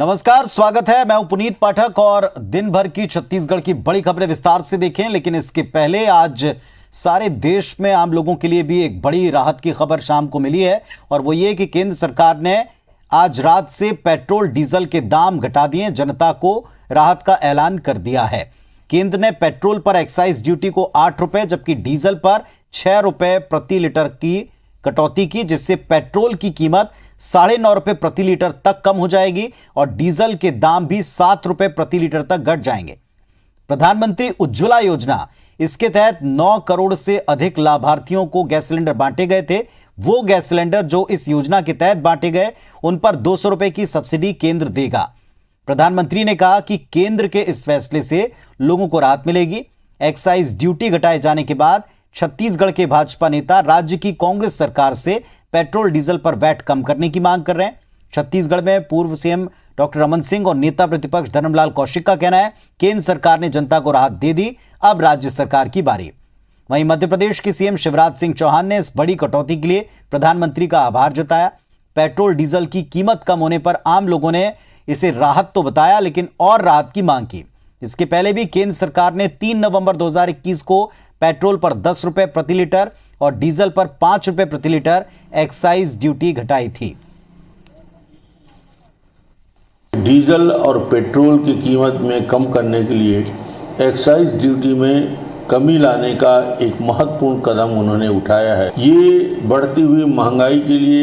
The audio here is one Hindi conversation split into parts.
नमस्कार, स्वागत है। मैं हूं पुनीत पाठक और दिन भर की छत्तीसगढ़ की बड़ी खबरें विस्तार से देखें। लेकिन इसके पहले आज सारे देश में आम लोगों के लिए भी एक बड़ी राहत की खबर शाम को मिली है और वो ये कि केंद्र सरकार ने आज रात से पेट्रोल डीजल के दाम घटा दिए, जनता को राहत का ऐलान कर दिया है। केंद्र ने पेट्रोल पर एक्साइज ड्यूटी को 8 रुपए जबकि डीजल पर 6 रुपए प्रति लीटर की कटौती की, जिससे पेट्रोल की कीमत 9.5 रुपए प्रति लीटर तक कम हो जाएगी और डीजल के दाम भी 7 रुपए प्रति लीटर तक घट जाएंगे। प्रधानमंत्री उज्ज्वला योजना, इसके तहत 9 करोड़ से अधिक लाभार्थियों को गैस सिलेंडर बांटे गए थे। वो गैस सिलेंडर जो इस योजना के तहत बांटे गए उन पर 200 रुपए की सब्सिडी केंद्र देगा। प्रधानमंत्री ने कहा कि केंद्र के इस फैसले से लोगों को राहत मिलेगी। एक्साइज ड्यूटी घटाए जाने के बाद छत्तीसगढ़ के भाजपा नेता राज्य की कांग्रेस सरकार से पेट्रोल डीजल पर वैट कम करने की मांग कर रहे हैं। छत्तीसगढ़ में पूर्व सीएम डॉक्टर रमन सिंह और नेता प्रतिपक्ष धर्मलाल कौशिक का कहना है केंद्र सरकार ने जनता को राहत दे दी, अब राज्य सरकार की बारी। वहीं मध्य प्रदेश के सीएम शिवराज सिंह चौहान ने इस बड़ी कटौती के लिए प्रधानमंत्री का आभार जताया। पेट्रोल डीजल की कीमत कम होने पर आम लोगों ने इसे राहत तो बताया लेकिन और राहत की मांग की। इसके पहले भी केंद्र सरकार ने 3 नवंबर 2021 को पेट्रोल पर 10 रुपए प्रति लीटर और डीजल पर 5 रुपए प्रति लीटर एक्साइज ड्यूटी घटाई थी। डीजल और पेट्रोल की कीमत में कम करने के लिए एक्साइज ड्यूटी में कमी लाने का एक महत्वपूर्ण कदम उन्होंने उठाया है। ये बढ़ती हुई महंगाई के लिए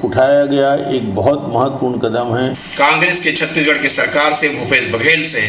उठाया गया एक बहुत महत्वपूर्ण कदम है। कांग्रेस के छत्तीसगढ़ की सरकार से, भूपेश बघेल से,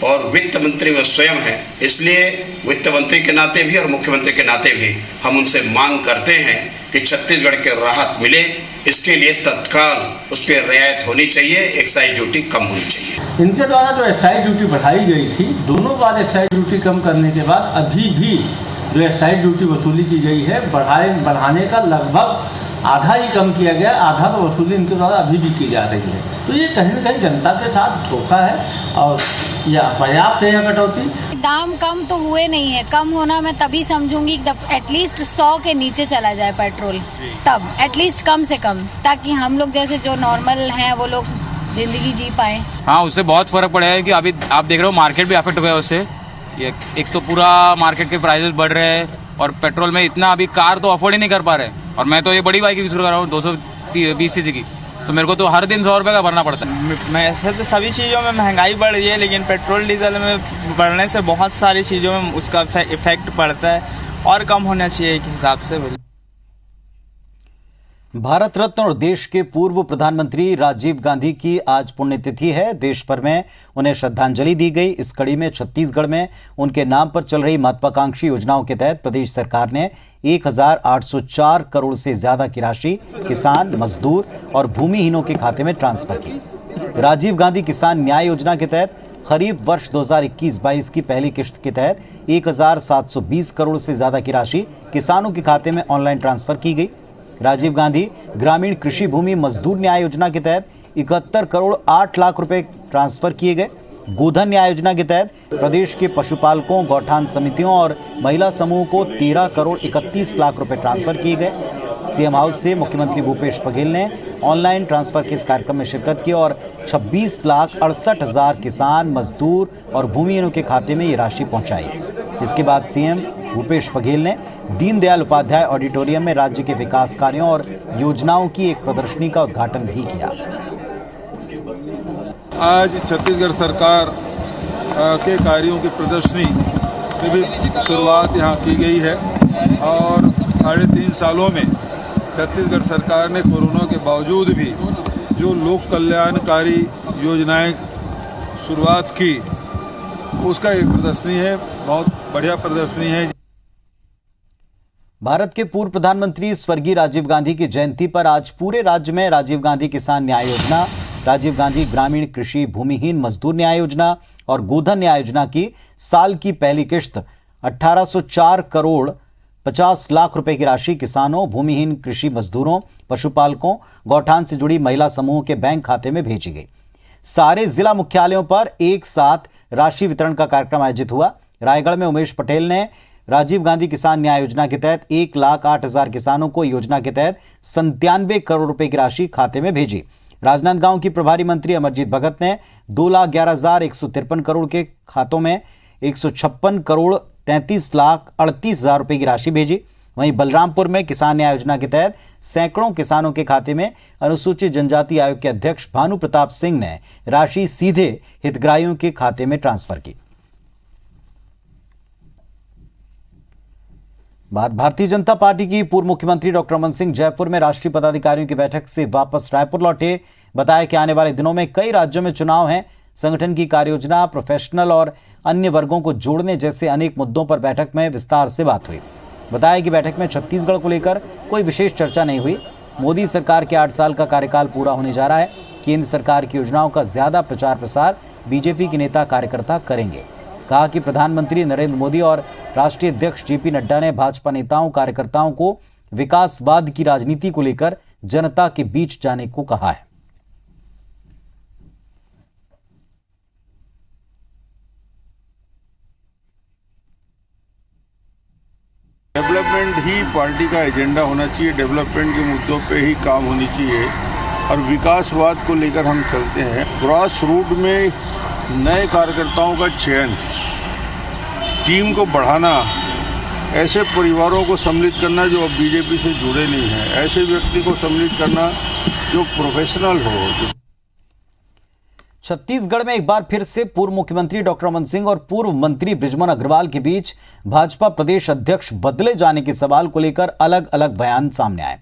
और वित्त मंत्री वह स्वयं है, इसलिए वित्त मंत्री के नाते भी और मुख्यमंत्री के नाते भी हम उनसे मांग करते हैं कि छत्तीसगढ़ के राहत मिले। इसके लिए तत्काल उस पर रियायत होनी चाहिए, एक्साइज ड्यूटी कम होनी चाहिए। इनके द्वारा जो एक्साइज ड्यूटी बढ़ाई गई थी, दोनों बार एक्साइज ड्यूटी कम करने के बाद अभी भी जो एक्साइज ड्यूटी वसूली की गई है बढ़ाने का लगभग आधा ही कम किया गया, आधा तो वसूली इनके द्वारा अभी भी की जा रही है। तो ये कहीं ना कहीं जनता के साथ धोखा है और यह पर्याप्त है यह कटौती। दाम कम तो हुए नहीं है, कम होना मैं तभी समझूंगी एटलीस्ट 100 के नीचे चला जाए पेट्रोल, तब एटलीस्ट कम से कम, ताकि हम लोग जैसे जो नॉर्मल हैं वो लोग जिंदगी जी पाए। हाँ, उससे बहुत फर्क पड़ा है कि अभी आप देख रहे हो मार्केट भी अफेक्ट हो गया उससे। एक तो पूरा मार्केट के प्राइसेस बढ़ रहे हैं और पेट्रोल में इतना अभी कार तो अफोर्ड ही नहीं कर पा रहे। और मैं तो ये बड़ी बाइक यूज कर रहा हूँ 220 सीसी की, तो मेरे को तो हर दिन 100 रुपए का भरना पड़ता है। मैं ऐसे तो सभी चीज़ों में महंगाई बढ़ रही है, लेकिन पेट्रोल डीजल में बढ़ने से बहुत सारी चीज़ों में उसका इफेक्ट पड़ता है और कम होना चाहिए एक हिसाब से। भारत रत्न और देश के पूर्व प्रधानमंत्री राजीव गांधी की आज पुण्यतिथि है। देश भर में उन्हें श्रद्धांजलि दी गई। इस कड़ी में छत्तीसगढ़ में उनके नाम पर चल रही महत्वाकांक्षी योजनाओं के तहत प्रदेश सरकार ने 1804 करोड़ से ज्यादा की राशि किसान, मजदूर और भूमिहीनों के खाते में ट्रांसफर की। राजीव गांधी किसान न्याय योजना के तहत खरीफ वर्ष 2021-22 की पहली किश्त के तहत 1720 करोड़ से ज्यादा की राशि किसानों के खाते में ऑनलाइन ट्रांसफर की गई। राजीव गांधी ग्रामीण कृषि भूमि मजदूर न्याय योजना के तहत 71 करोड़ 8 लाख रुपए ट्रांसफर किए गए। गोधन न्याय योजना के तहत प्रदेश के पशुपालकों, गौठान समितियों और महिला समूह को 13 करोड़ 31 लाख रुपए ट्रांसफर किए गए। सीएम हाउस से मुख्यमंत्री भूपेश बघेल ने ऑनलाइन ट्रांसफर के इस कार्यक्रम में शिरकत की और 26,68,000 किसान, मजदूर और भूमिहीनों के खाते में ये राशि पहुंचाई। इसके बाद सीएम भूपेश बघेल ने दीनदयाल उपाध्याय ऑडिटोरियम में राज्य के विकास कार्यों और योजनाओं की एक प्रदर्शनी का उद्घाटन भी किया। आज छत्तीसगढ़ सरकार के कार्यों की प्रदर्शनी की भी शुरुआत यहाँ की गई है और 3.5 सालों में छत्तीसगढ़ सरकार ने कोरोना के बावजूद भी जो लोक कल्याणकारी योजनाएं शुरुआत की, उसका एक प्रदर्शनी है, बहुत बढ़िया प्रदर्शनी है। भारत के पूर्व प्रधानमंत्री स्वर्गीय राजीव गांधी की जयंती पर आज पूरे राज्य में राजीव गांधी किसान न्याय योजना, राजीव गांधी ग्रामीण कृषि भूमिहीन मजदूर न्याय योजना और गोधन न्याय योजना की साल की पहली किश्त 1804 करोड़ 50 लाख रुपए की राशि किसानों, भूमिहीन कृषि मजदूरों, पशुपालकों, गौठान से जुड़ी महिला समूह के बैंक खाते में भेजी गई। सारे जिला मुख्यालयों पर एक साथ राशि वितरण का कार्यक्रम आयोजित हुआ। रायगढ़ में उमेश पटेल ने राजीव गांधी किसान न्याय योजना के तहत 1,08,000 किसानों को योजना के तहत 97 करोड़ रुपए की राशि खाते में भेजी। राजनांदगांव की प्रभारी मंत्री अमरजीत भगत ने 2,11,153 करोड़ के खातों में 156,33,38,000 रुपए की राशि भेजी। वहीं बलरामपुर में किसान न्याय योजना के तहत सैकड़ों किसानों के खाते में अनुसूचित जनजाति आयोग के अध्यक्ष भानु प्रताप सिंह ने राशि सीधे हितग्राहियों के खाते में ट्रांसफर की। बात भारतीय जनता पार्टी की पूर्व मुख्यमंत्री डॉक्टर रमन सिंह जयपुर में राष्ट्रीय पदाधिकारियों की बैठक से वापस रायपुर लौटे। बताया कि आने वाले दिनों में कई राज्यों में चुनाव हैं। संगठन की कार्ययोजना, प्रोफेशनल और अन्य वर्गों को जोड़ने जैसे अनेक मुद्दों पर बैठक में विस्तार से बात हुई। बताया कि बैठक में छत्तीसगढ़ को लेकर कोई विशेष चर्चा नहीं हुई। मोदी सरकार के 8 साल का कार्यकाल पूरा होने जा रहा है। केंद्र सरकार की योजनाओं का ज्यादा प्रचार प्रसार बीजेपी के नेता कार्यकर्ता करेंगे। कहा कि प्रधानमंत्री नरेंद्र मोदी और राष्ट्रीय अध्यक्ष जेपी नड्डा ने भाजपा नेताओं कार्यकर्ताओं को विकासवाद की राजनीति को लेकर जनता के बीच जाने को कहा है। डेवलपमेंट ही पार्टी का एजेंडा होना चाहिए, डेवलपमेंट के मुद्दों पे ही काम होनी चाहिए और विकासवाद को लेकर हम चलते हैं। ग्रास रूट में नए कार्यकर्ताओं का चयन, टीम को बढ़ाना, ऐसे परिवारों को सम्मिलित करना जो अब बीजेपी से जुड़े नहीं हैं, ऐसे व्यक्ति को सम्मिलित करना जो प्रोफेशनल हो। छत्तीसगढ़ में एक बार फिर से पूर्व मुख्यमंत्री डॉक्टर रमन सिंह और पूर्व मंत्री बृजमोहन अग्रवाल के बीच भाजपा प्रदेश अध्यक्ष बदले जाने के सवाल को लेकर अलग अलग बयान सामने आए।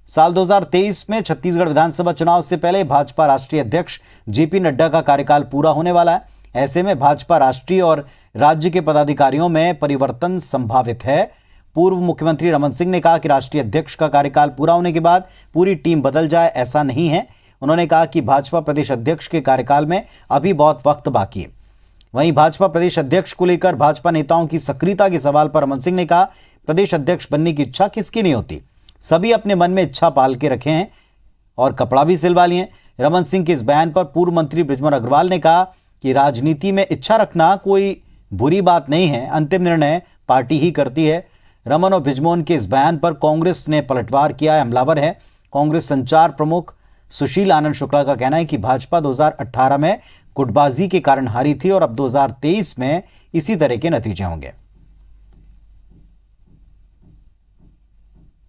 साल 2023 में छत्तीसगढ़ विधानसभा चुनाव से पहले भाजपा राष्ट्रीय अध्यक्ष जेपी नड्डा का कार्यकाल पूरा होने वाला है। ऐसे में भाजपा राष्ट्रीय और राज्य के पदाधिकारियों में परिवर्तन संभावित है। पूर्व मुख्यमंत्री रमन सिंह ने कहा कि राष्ट्रीय अध्यक्ष का कार्यकाल पूरा होने के बाद पूरी टीम बदल जाए, ऐसा नहीं है। उन्होंने कहा कि भाजपा प्रदेश अध्यक्ष के कार्यकाल में अभी बहुत वक्त बाकी है। वहीं भाजपा प्रदेश अध्यक्ष को लेकर भाजपा नेताओं की सक्रियता के सवाल पर रमन सिंह ने कहा, प्रदेश अध्यक्ष बनने की इच्छा किसकी नहीं होती, सभी अपने मन में इच्छा पाल के रखे हैं और कपड़ा भी सिलवा लिए। रमन सिंह के इस बयान पर पूर्व मंत्री बृजमोहन अग्रवाल ने कहा कि राजनीति में इच्छा रखना कोई बुरी बात नहीं है, अंतिम निर्णय पार्टी ही करती है। रमन और बृजमोहन के इस बयान पर कांग्रेस ने पलटवार किया है, हमलावर है। कांग्रेस संचार प्रमुख सुशील आनंद शुक्ला का कहना है कि भाजपा 2018 में गुटबाजी के कारण हारी थी और अब 2023 में इसी तरह के नतीजे होंगे।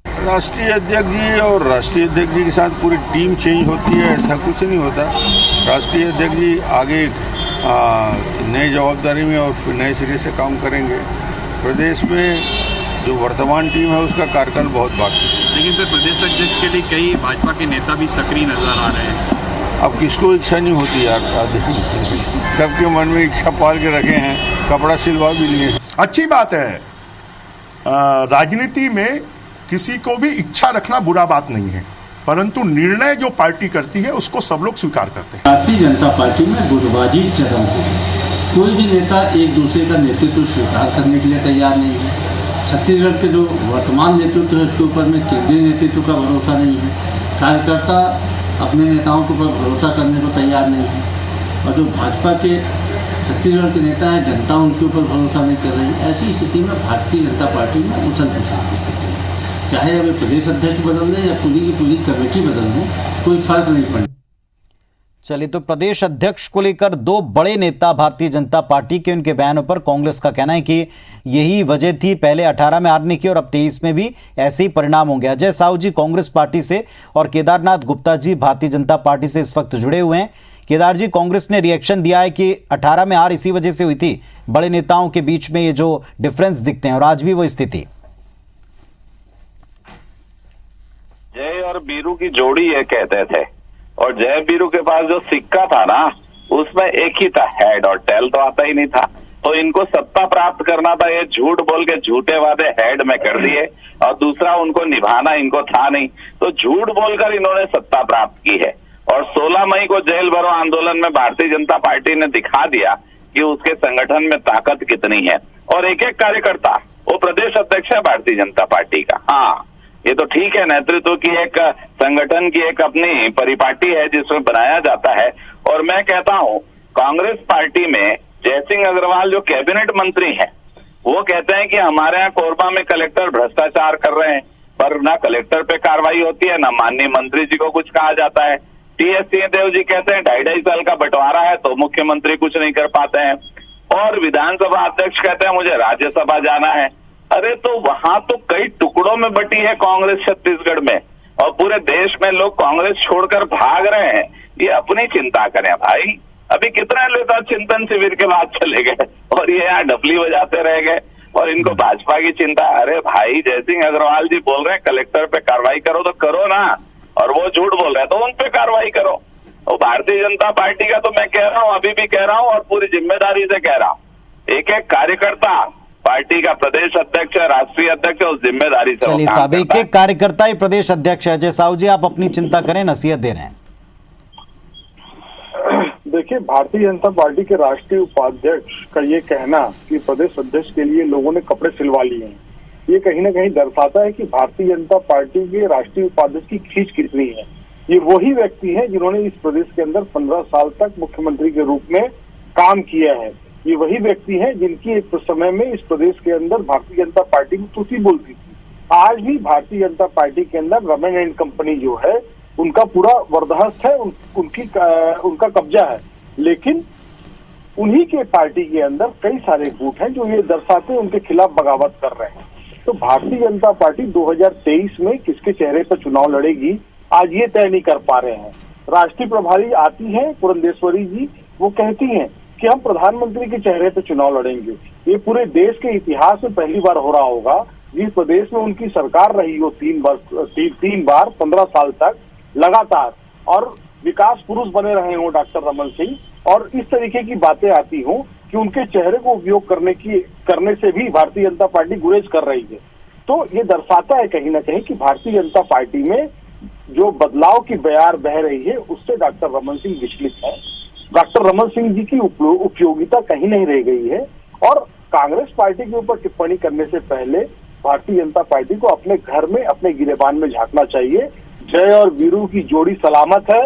राष्ट्रीय अध्यक्ष जी और राष्ट्रीय अध्यक्ष जी के साथ पूरी टीम चेंज होती है, ऐसा कुछ नहीं होता। राष्ट्रीय अध्यक्ष जी आगे नई जवाबदारी में और फिर नए सिरे से काम करेंगे। प्रदेश में जो वर्तमान टीम है उसका कार्यकाल बहुत बाकी है। लेकिन सर, प्रदेश अध्यक्ष के लिए कई भाजपा के नेता भी सक्रिय नजर आ रहे हैं। अब किसको इच्छा नहीं होती यार, सबके मन में इच्छा पाल के रखे हैं, कपड़ा सिलवा भी लिए। अच्छी बात है, राजनीति में किसी को भी इच्छा रखना बुरा बात नहीं है, परंतु निर्णय जो पार्टी करती है उसको सब लोग स्वीकार करते हैं। भारतीय जनता पार्टी में गुटबाजी चरम है। कोई भी नेता एक दूसरे का नेतृत्व स्वीकार करने के लिए तैयार नहीं है। छत्तीसगढ़ के जो वर्तमान नेतृत्व है उसके ऊपर में केंद्रीय नेतृत्व का भरोसा नहीं है। कार्यकर्ता अपने नेताओं के ऊपर भरोसा करने को तैयार नहीं है और जो भाजपा के छत्तीसगढ़ के नेता हैं, जनता उनके ऊपर भरोसा नहीं कर रही। ऐसी स्थिति में भारतीय जनता पार्टी में उथल पुथल की स्थिति है। चाहे अभी प्रदेश अध्यक्ष बदल दें या पूरी की पूरी कमेटी बदल दें, कोई फर्क नहीं पड़ेगा। चलिए, तो प्रदेश अध्यक्ष को लेकर दो बड़े नेता भारतीय जनता पार्टी के उनके बयानों पर कांग्रेस का कहना है कि यही वजह थी पहले 18 में हारने की और अब 23 में भी ऐसे ही परिणाम होंगे। अजय साहू जी कांग्रेस पार्टी से और केदारनाथ गुप्ता जी भारतीय जनता पार्टी से इस वक्त जुड़े हुए हैं। केदार जी, कांग्रेस ने रिएक्शन दिया है कि 18 में हार इसी वजह से हुई थी, बड़े नेताओं के बीच में ये जो डिफरेंस दिखते हैं और आज भी वो स्थिति। जय और बीरू की जोड़ी ये कहते थे और जय बीरू के पास जो सिक्का था ना उसमें एक ही था, हेड और टेल तो आता ही नहीं था। तो इनको सत्ता प्राप्त करना था, ये झूठ बोल के झूठे वादे हेड में कर दिए और दूसरा उनको निभाना इनको था नहीं, तो झूठ बोलकर इन्होंने सत्ता प्राप्त की है। और 16 मई को जेल भरो आंदोलन में भारतीय जनता पार्टी ने दिखा दिया कि उसके संगठन में ताकत कितनी है और एक एक कार्यकर्ता वो प्रदेश अध्यक्ष है भारतीय जनता पार्टी का। हाँ, ये तो ठीक है, नेतृत्व की एक संगठन की एक अपनी परिपाटी है जिसमें बनाया जाता है। और मैं कहता हूँ कांग्रेस पार्टी में जयसिंह अग्रवाल जो कैबिनेट मंत्री हैं वो कहते हैं कि हमारे यहाँ कोरबा में कलेक्टर भ्रष्टाचार कर रहे हैं, पर ना कलेक्टर पे कार्रवाई होती है ना माननीय मंत्री जी को कुछ कहा जाता है। टीएस सिंहदेव जी कहते हैं 2.5 साल का बंटवारा है तो मुख्यमंत्री कुछ नहीं कर पाते हैं, और विधानसभा अध्यक्ष कहते हैं मुझे राज्यसभा जाना है। अरे तो वहां तो कई टुकड़ों में बटी है कांग्रेस छत्तीसगढ़ में, और पूरे देश में लोग कांग्रेस छोड़कर भाग रहे हैं। ये अपनी चिंता करें भाई। अभी कितने नेता चिंतन शिविर के बाद चले गए और ये यहाँ डफली बजाते रह गए, और इनको भाजपा की चिंता। अरे भाई, जयसिंह अग्रवाल जी बोल रहे हैं कलेक्टर पे कार्रवाई करो तो करो ना, और वो झूठ बोल रहे हैं तो उन पे कार्रवाई करो। तो भारतीय जनता पार्टी का तो मैं कह रहा हूँ, अभी भी कह रहा हूँ और पूरी जिम्मेदारी से कह रहा हूँ, एक एक कार्यकर्ता पार्टी का प्रदेश अध्यक्ष है, राष्ट्रीय अध्यक्ष है, उस जिम्मेदारी से। चलिए साहब, एक एक कार्यकर्ता ही प्रदेश अध्यक्ष है। अजय साहू जी, आप अपनी चिंता करें, नसीहत दे रहे हैं। देखिए, भारतीय जनता पार्टी के राष्ट्रीय उपाध्यक्ष का ये कहना कि प्रदेश अध्यक्ष के लिए लोगों ने कपड़े सिलवा लिए हैं, ये कहीं ना कहीं दर्शाता है कि भारतीय जनता पार्टी के राष्ट्रीय उपाध्यक्ष की खींच कितनी है। ये वही व्यक्ति हैं जिन्होंने इस प्रदेश के अंदर 15 साल तक मुख्यमंत्री के रूप में काम किया है। ये वही व्यक्ति हैं जिनकी एक समय में इस प्रदेश के अंदर भारतीय जनता पार्टी की तुसी बोलती थी। आज भी भारतीय जनता पार्टी के अंदर रमन एंड कंपनी जो है उनका पूरा वर्दहस्त है, उनका कब्जा है, लेकिन उन्हीं के पार्टी के अंदर कई सारे गुट हैं जो ये दर्शाते उनके खिलाफ बगावत कर रहे हैं। तो भारतीय जनता पार्टी 2023 में किसके चेहरे पर चुनाव लड़ेगी आज ये तय नहीं कर पा रहे हैं। राष्ट्रीय प्रभारी आती है पुरंदेश्वरी जी, वो कहती हैं कि हम प्रधानमंत्री के चेहरे पर चुनाव लड़ेंगे। ये पूरे देश के इतिहास में पहली बार हो रहा होगा जिस प्रदेश में उनकी सरकार रही हो 3 बार 15 साल तक लगातार, और विकास पुरुष बने रहे हो डॉक्टर रमन सिंह, और इस तरीके की बातें आती हो कि उनके चेहरे को उपयोग करने से भी भारतीय जनता पार्टी गुरेज कर रही है। तो ये दर्शाता है कहीं ना कहीं कि भारतीय जनता पार्टी में जो बदलाव की बयार बह रही है उससे डॉक्टर रमन सिंह विचलित है। डॉक्टर रमन सिंह जी की उपयोगिता कहीं नहीं रह गई है, और कांग्रेस पार्टी के ऊपर टिप्पणी करने से पहले भारतीय जनता पार्टी को अपने घर में, अपने गिरेबान में झांकना चाहिए। जय और वीरू की जोड़ी सलामत है,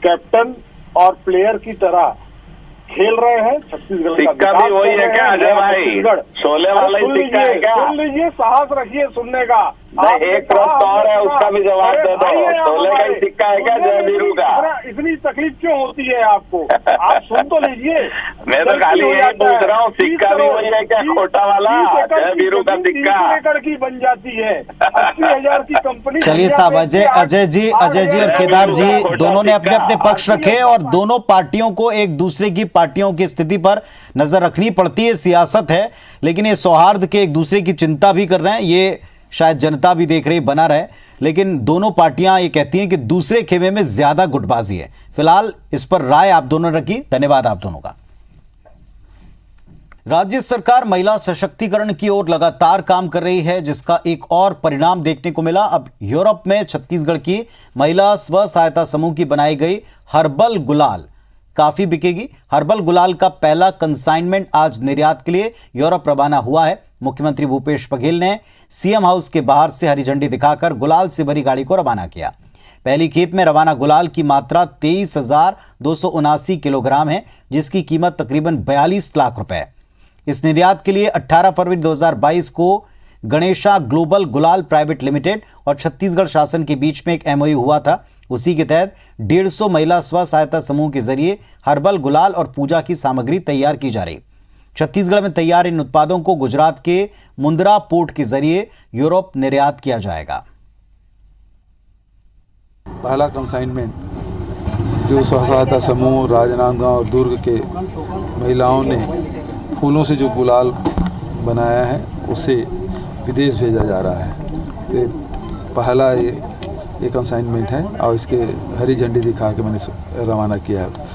कैप्टन और प्लेयर की तरह खेल रहे हैं। छत्तीसगढ़ का सिक्का भी वही है क्या अजय भाई? शोले वाला ही सिक्का है क्या? सुन लीजिए, साहस रखिए सुनने का। एक प्रश्न और है, उसका भी जवाब दे दो। शोले का ही सिक्का है क्या जय वीरू का? इतनी तकलीफ क्यों होती है आपको? आप सुन तो लीजिए। मैं तो खाली यही पूछ रहा हूँ, सिक्का भी वही है क्या खोटा वाला जय वीरू का सिक्का? 30 एकड़ की बन जाती है, 80,000 की कंपनी। चलिए साहब, अजय जी और केदार जी दोनों ने अपने अपने पक्ष रखे, और दोनों पार्टियों को एक दूसरे की पार्टियों की स्थिति पर नजर रखनी पड़ती है, सियासत है, लेकिन ये सौहार्द के एक दूसरे की चिंता भी कर रहे हैं, ये शायद जनता भी देख रही बना रहे। लेकिन दोनों पार्टियां ये कहती हैं कि दूसरे खेमे में ज्यादा गुटबाजी है। फिलहाल इस पर राय आप दोनों ने रखी, धन्यवाद आप दोनों का। राज्य सरकार महिला सशक्तिकरण की ओर लगातार काम कर रही है, जिसका एक और परिणाम देखने को मिला। अब यूरोप में छत्तीसगढ़ की महिला स्व सहायता समूह की बनाई गई हर्बल गुलाल काफी बिकेगी। हर्बल गुलाल का पहला कंसाइनमेंट आज निर्यात के लिए यूरोप रवाना हुआ है। मुख्यमंत्री भूपेश बघेल ने सीएम हाउस के बाहर से हरी झंडी दिखाकर गुलाल से भरी गाड़ी को रवाना किया। पहली खेप में रवाना गुलाल की मात्रा 23,279 किलोग्राम है, जिसकी कीमत तकरीबन 42 लाख रुपए है। इस निर्यात के लिए 18 फरवरी 2022 को गणेशा ग्लोबल गुलाल प्राइवेट लिमिटेड और छत्तीसगढ़ शासन के बीच में एक एमओयू हुआ था। उसी के तहत 150 महिला स्व सहायता समूह के जरिए हर्बल गुलाल और पूजा की सामग्री तैयार की जा रही। छत्तीसगढ़ में तैयार इन उत्पादों को गुजरात के मुंद्रा पोर्ट के जरिए यूरोप निर्यात किया जाएगा। पहला कंसाइनमेंट जो स्व सहायता समूह राजनांदगांव और दुर्ग के महिलाओं ने फूलों से जो गुलाल बनाया है उसे विदेश भेजा जा रहा है। तो पहला ये कंसाइनमेंट है और इसके हरी झंडी दिखा के मैंने रवाना किया है।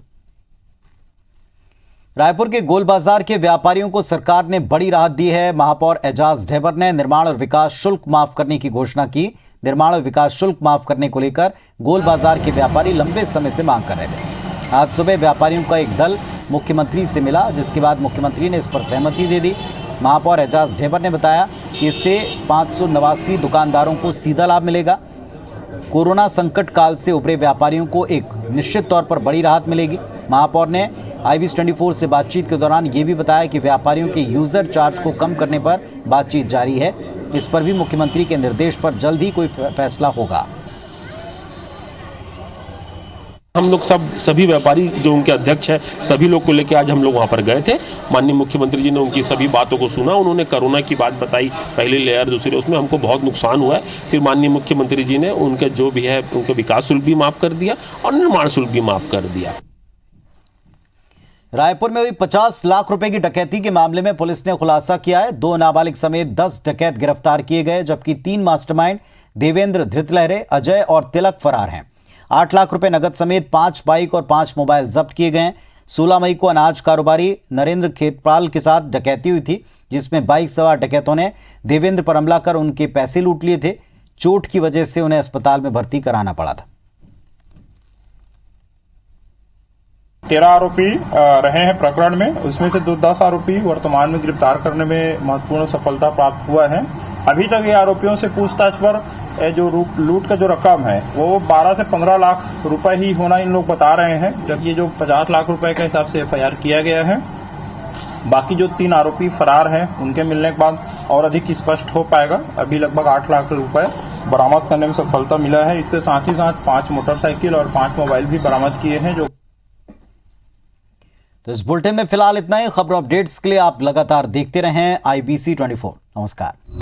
रायपुर के गोल बाजार के व्यापारियों को सरकार ने बड़ी राहत दी है। महापौर एजाज ढेबर ने निर्माण और विकास शुल्क माफ करने की घोषणा की। निर्माण और विकास शुल्क माफ करने को लेकर गोल बाजार के व्यापारी लंबे समय से मांग कर रहे थे। आज सुबह व्यापारियों का एक दल मुख्यमंत्री से मिला, जिसके बाद मुख्यमंत्री ने इस पर सहमति दे दी। महापौर एजाज ढेबर ने बताया कि इससे 589 दुकानदारों को सीधा लाभ मिलेगा। कोरोना संकट काल से उभरे व्यापारियों को एक निश्चित तौर पर बड़ी राहत मिलेगी। महापौर ने IBS 24 से बातचीत के दौरान ये भी बताया कि व्यापारियों के यूजर चार्ज को कम करने पर बातचीत जारी है। इस पर भी मुख्यमंत्री के निर्देश पर जल्द ही कोई फैसला होगा। हम लोग सभी व्यापारी जो उनके अध्यक्ष है सभी लोग को लेकर आज हम लोग वहाँ पर गए थे। माननीय मुख्यमंत्री जी ने उनकी सभी बातों को सुना। उन्होंने कोरोना की बात बताई, पहली लेयर दूसरी, उसमें हमको बहुत नुकसान हुआ है। फिर माननीय मुख्यमंत्री जी ने उनके जो भी है उनके विकास शुल्क भी माफ कर दिया और निर्माण शुल्क भी माफ कर दिया। रायपुर में हुई 50 लाख रुपए की डकैती के मामले में पुलिस ने खुलासा किया है। 2 नाबालिग समेत 10 डकैत गिरफ्तार किए गए, जबकि 3 मास्टरमाइंड देवेंद्र, धृतलहरे, अजय और तिलक फरार हैं। 8 लाख रुपए नगद समेत 5 बाइक और 5 मोबाइल जब्त किए गए। 16 मई को अनाज कारोबारी नरेंद्र खेतपाल के साथ डकैती हुई थी, जिसमें बाइक सवार डकैतों ने देवेंद्र पर हमला कर उनके पैसे लूट लिए थे। चोट की वजह से उन्हें अस्पताल में भर्ती कराना पड़ा था। 13 आरोपी रहे हैं प्रकरण में, उसमें से 10 आरोपी वर्तमान में गिरफ्तार करने में महत्वपूर्ण सफलता प्राप्त हुआ है। अभी तक ये आरोपियों से पूछताछ पर जो लूट का जो रकम है वो 12 से 15 लाख रुपए ही होना इन लोग बता रहे हैं, जबकि ये जो 50 लाख रुपए के हिसाब से FIR किया गया है। बाकी जो 3 आरोपी फरार हैं उनके मिलने के बाद और अधिक स्पष्ट हो पाएगा। अभी लगभग 8 लाख रुपए बरामद करने में सफलता मिला है। इसके साथ ही साथ 5 मोटरसाइकिल और 5 मोबाइल भी बरामद किए हैं। जो तो इस बुलेटिन में फिलहाल इतना ही। खबर अपडेट्स के लिए आप लगातार देखते रहें IBC 24। नमस्कार।